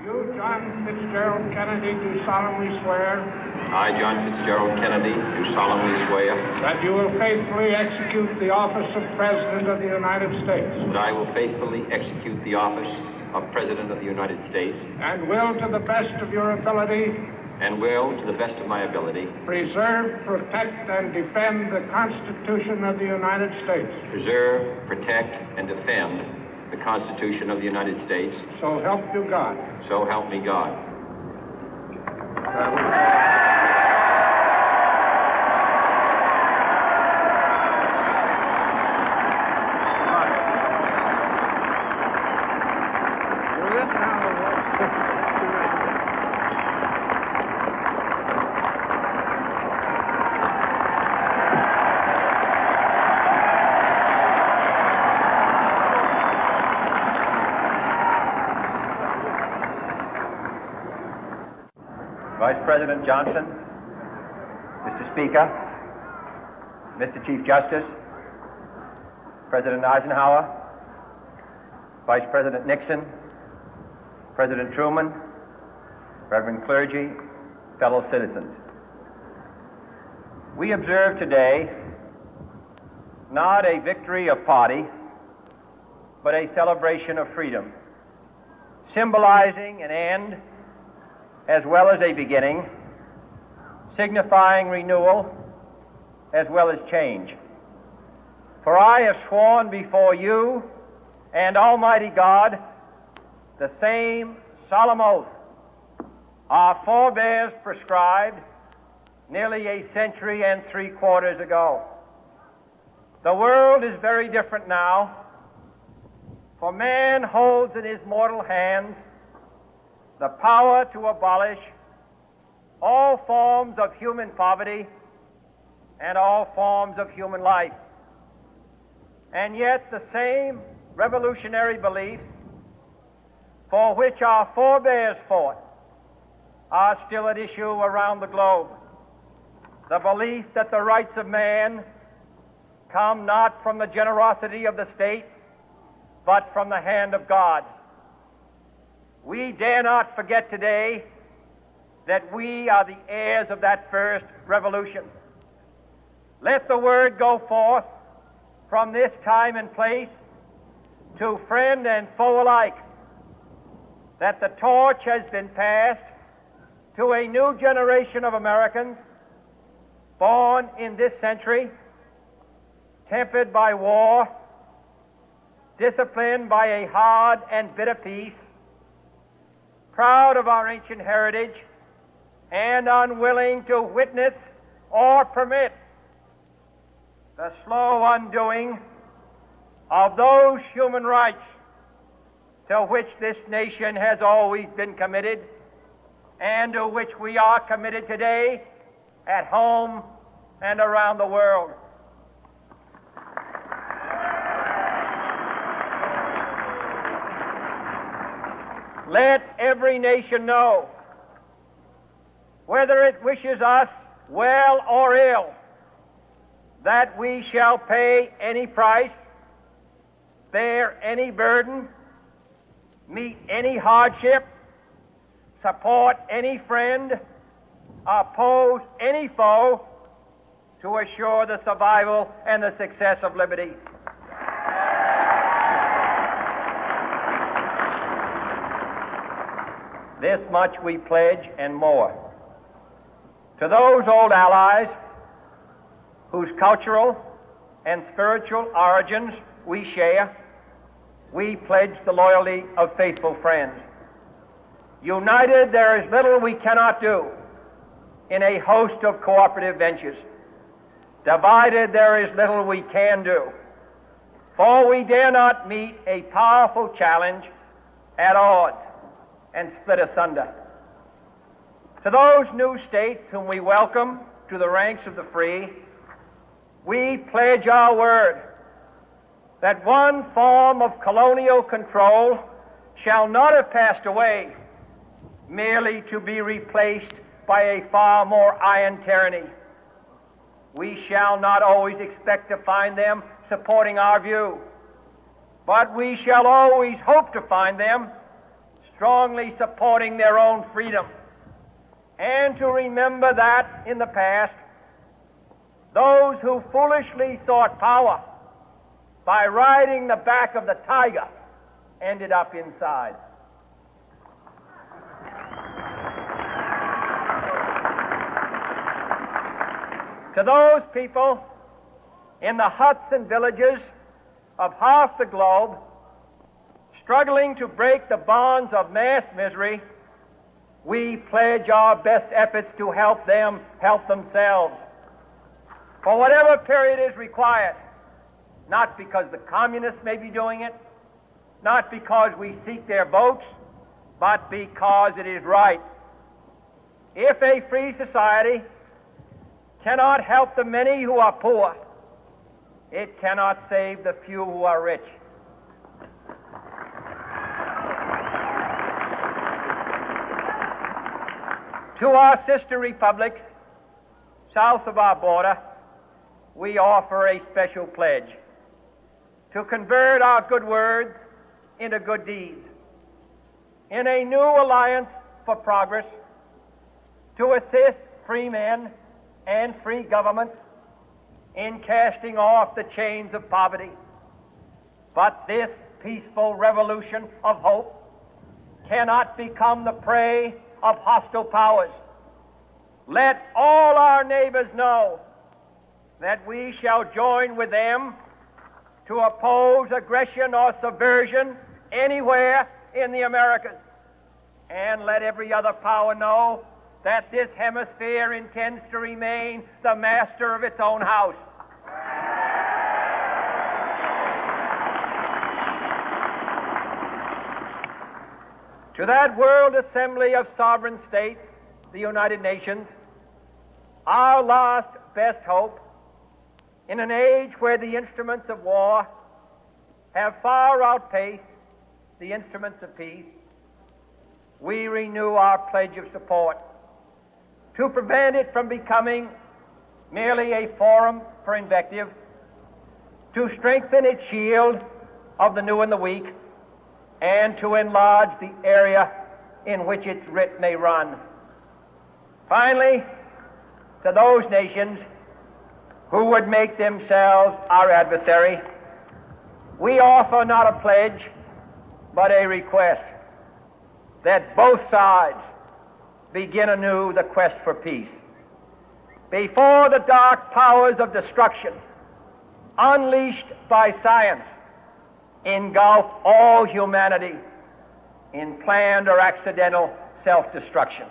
You, John Fitzgerald Kennedy, do solemnly swear. I, John Fitzgerald Kennedy, do solemnly swear. That you will faithfully execute the office of President of the United States. That I will faithfully execute the office of President of the United States. And will, to the best of your ability. And will, to the best of my ability. Preserve, protect, and defend the Constitution of the United States. Preserve, protect, and defend the Constitution of the United States. So help you God. So help me God. Vice President Johnson, Mr. Speaker, Mr. Chief Justice, President Eisenhower, Vice President Nixon, President Truman, Reverend clergy, fellow citizens. We observe today not a victory of party, but a celebration of freedom, symbolizing an end as well as a beginning, signifying renewal as well as change. For I have sworn before you and Almighty God the same solemn oath our forebears prescribed nearly a century and 3/4 ago. The world is very different now, for man holds in his mortal hands the power to abolish all forms of human poverty and all forms of human life. And yet the same revolutionary beliefs for which our forebears fought are still at issue around the globe. The belief that the rights of man come not from the generosity of the state, but from the hand of God. We dare not forget today that we are the heirs of that first revolution. Let the word go forth from this time and place to friend and foe alike that the torch has been passed to a new generation of Americans born in this century, tempered by war, disciplined by a hard and bitter peace, proud of our ancient heritage, and unwilling to witness or permit the slow undoing of those human rights to which this nation has always been committed and to which we are committed today at home and around the world. Let every nation know, whether it wishes us well or ill, that we shall pay any price, bear any burden, meet any hardship, support any friend, oppose any foe to assure the survival and the success of liberty. This much we pledge and more. To those old allies whose cultural and spiritual origins we share, we pledge the loyalty of faithful friends. United, there is little we cannot do in a host of cooperative ventures. Divided, there is little we can do, for we dare not meet a powerful challenge at odds and split asunder. To those new states whom we welcome to the ranks of the free, we pledge our word that one form of colonial control shall not have passed away, merely to be replaced by a far more iron tyranny. We shall not always expect to find them supporting our view, but we shall always hope to find them strongly supporting their own freedom, and to remember that in the past, those who foolishly sought power by riding the back of the tiger ended up inside. To those people in the huts and villages of half the globe struggling to break the bonds of mass misery, we pledge our best efforts to help them help themselves for whatever period is required, not because the communists may be doing it, not because we seek their votes, but because it is right. If a free society cannot help the many who are poor, it cannot save the few who are rich. To our sister republics south of our border, we offer a special pledge to convert our good words into good deeds, in a new alliance for progress, to assist free men and free governments in casting off the chains of poverty. But this peaceful revolution of hope cannot become the prey of hostile powers. Let all our neighbors know that we shall join with them to oppose aggression or subversion anywhere in the Americas. And let every other power know that this hemisphere intends to remain the master of its own house. To that World Assembly of Sovereign States, the United Nations, our last best hope, in an age where the instruments of war have far outpaced the instruments of peace, we renew our pledge of support to prevent it from becoming merely a forum for invective, to strengthen its shield of the new and the weak, and to enlarge the area in which its writ may run. Finally, to those nations who would make themselves our adversary, we offer not a pledge, but a request that both sides begin anew the quest for peace. Before the dark powers of destruction, unleashed by science, engulf all humanity in planned or accidental self-destruction,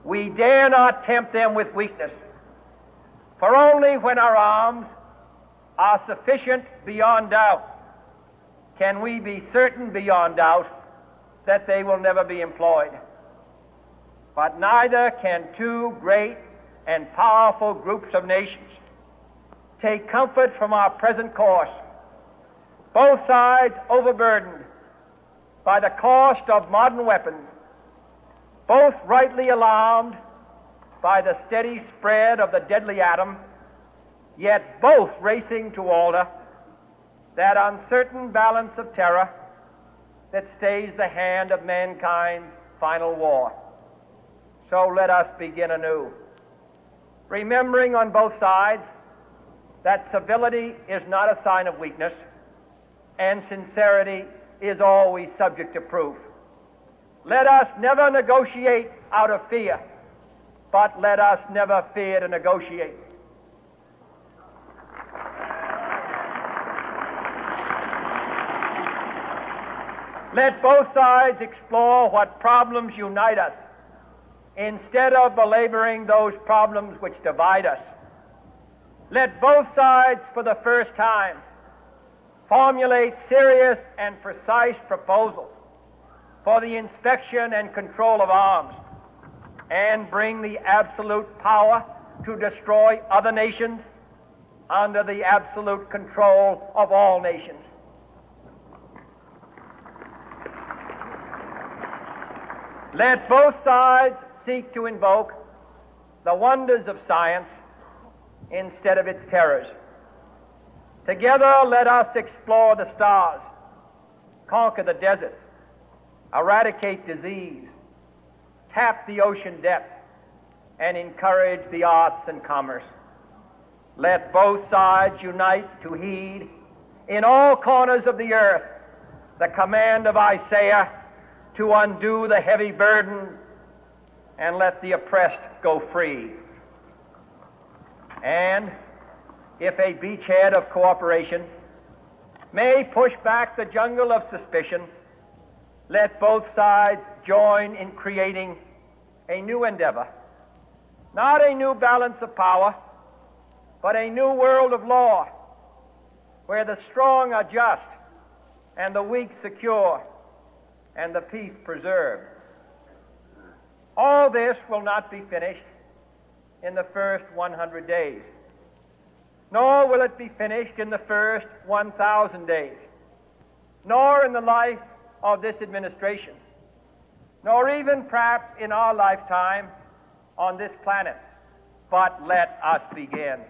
we dare not tempt them with weakness, for only when our arms are sufficient beyond doubt can we be certain beyond doubt that they will never be employed. But neither can two great and powerful groups of nations take comfort from our present course, both sides overburdened by the cost of modern weapons, both rightly alarmed by the steady spread of the deadly atom, yet both racing to alter that uncertain balance of terror that stays the hand of mankind's final war. So let us begin anew, remembering on both sides that civility is not a sign of weakness, and sincerity is always subject to proof. Let us never negotiate out of fear, but let us never fear to negotiate. Let both sides explore what problems unite us, instead of belaboring those problems which divide us. Let both sides, for the first time, formulate serious and precise proposals for the inspection and control of arms, and bring the absolute power to destroy other nations under the absolute control of all nations. Let both sides seek to invoke the wonders of science instead of its terrors. Together, let us explore the stars, conquer the deserts, eradicate disease, tap the ocean depth, and encourage the arts and commerce. Let both sides unite to heed in all corners of the earth the command of Isaiah to undo the heavy burden and let the oppressed go free. And if a beachhead of cooperation may push back the jungle of suspicion, let both sides join in creating a new endeavor, not a new balance of power, but a new world of law, where the strong are just and the weak secure and the peace preserved. All this will not be finished in the first 100 days, nor will it be finished in the first 1,000 days, nor in the life of this administration, nor even perhaps in our lifetime on this planet. But let us begin.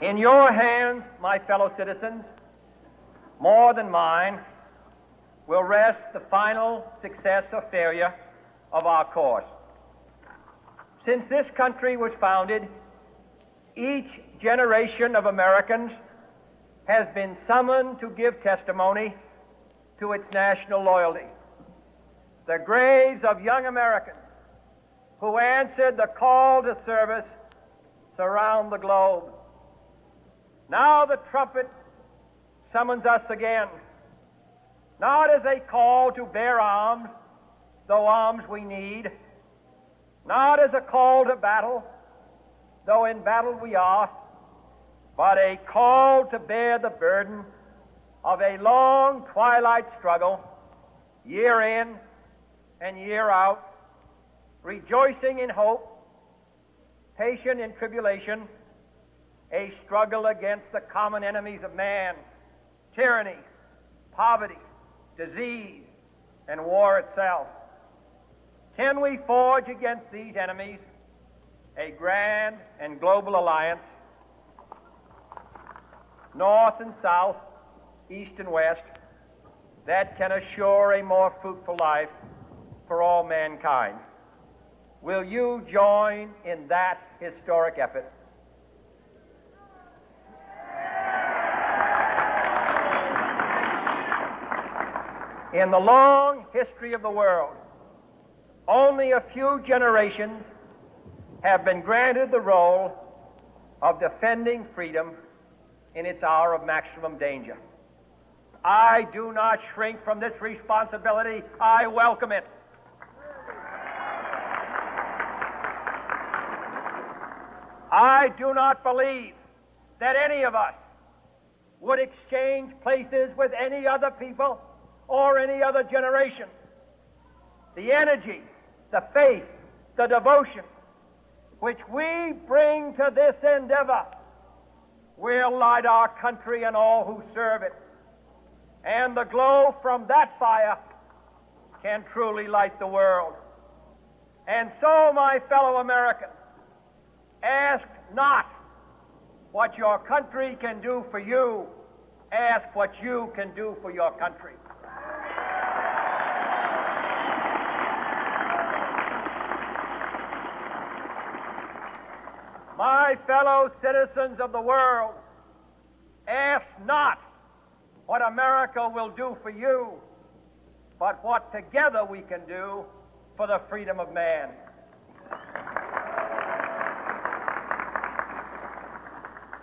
In your hands, my fellow citizens, more than mine, will rest the final success or failure of our course. Since this country was founded, each generation of Americans has been summoned to give testimony to its national loyalty. The graves of young Americans who answered the call to service surround the globe. Now the trumpet summons us again, not as a call to bear arms, though arms we need, not as a call to battle, though in battle we are, but a call to bear the burden of a long twilight struggle, year in and year out, rejoicing in hope, patient in tribulation, a struggle against the common enemies of man, tyranny, poverty, disease, and war itself. Can we forge against these enemies a grand and global alliance, north and south, east and west, that can assure a more fruitful life for all mankind? Will you join in that historic effort? In the long history of the world, only a few generations have been granted the role of defending freedom in its hour of maximum danger. I do not shrink from this responsibility. I welcome it. I do not believe that any of us would exchange places with any other people or any other generation. The energy, the faith, the devotion which we bring to this endeavor will light our country and all who serve it. And the glow from that fire can truly light the world. And so, my fellow Americans, ask not what your country can do for you. Ask what you can do for your country. My fellow citizens of the world, ask not what America will do for you, but what together we can do for the freedom of man.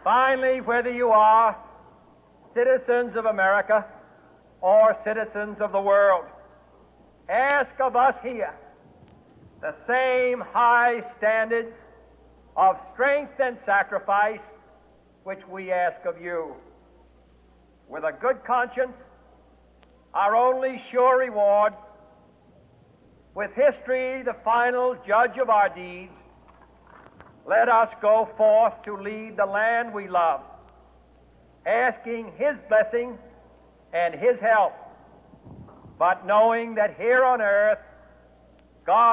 Finally, whether you are citizens of America or citizens of the world, ask of us here the same high standards of strength and sacrifice which we ask of you. With a good conscience, our only sure reward, with history the final judge of our deeds, let us go forth to lead the land we love, asking His blessing and His help, but knowing that here on earth, God